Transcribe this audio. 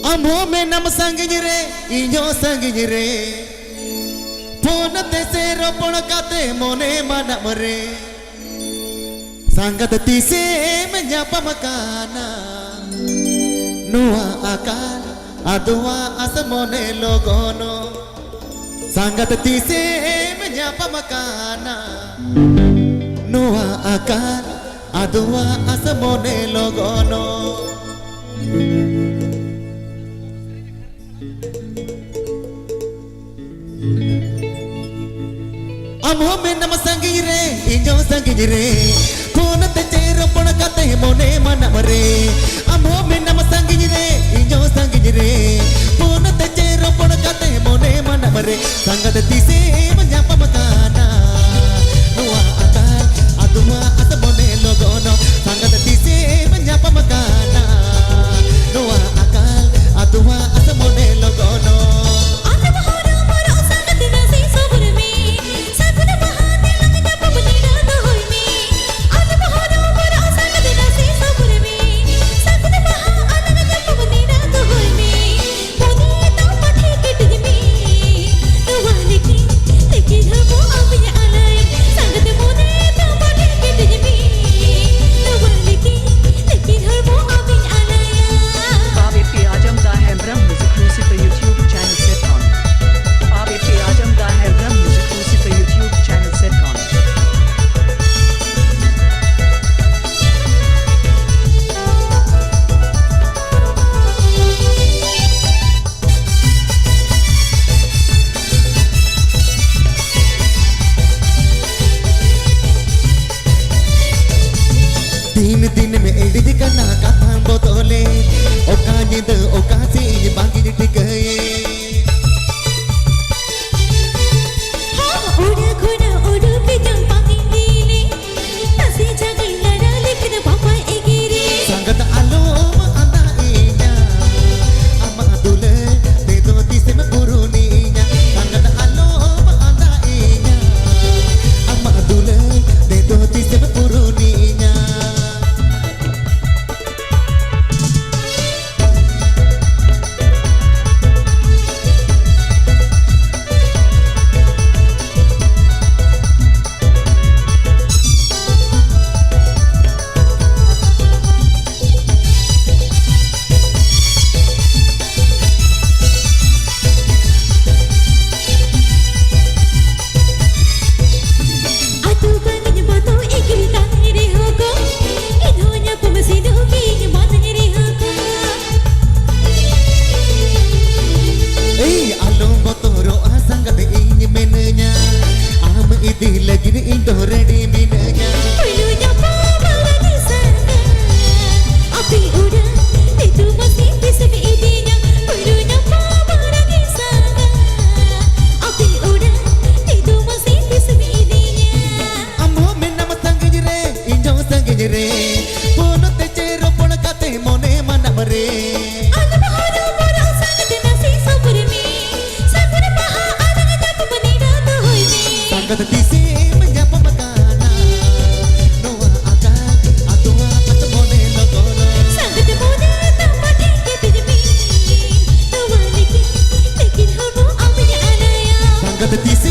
Amo me nam sangi re, inyo sangi re. Pona te sero pona kate mone mana mere. Sangat tise menyapa makana. Nuwa akal adua asamone logono. Sangat tise menyapa makana. Nuwa akal adua asamone logono. Amo me nam sangi re, inyo sangi re. Pona te cero pona kate mone mana mere. Amo me nam sangi re, inyo sangi re. Pona te cero pona kate mone mana mere. Sangat tise menyapa makana. Nuwa akal adua asamone logono. Sangat tise menyapa makana. Nuwa akal adua asamone logono. दिन में एड़ी दिखना कथा बोतले ओका जिद ओका सी बाकी जिट गए उड़ा घोड़ा उड़ पे जंपांगी दिले तसे जगह लड़ा लेकिन पापा एगिरे संगत आलोम आंदा इnya ama dule de do tise me buruninya संगत आलोम आंदा inya ama dule de do tise me buruninya the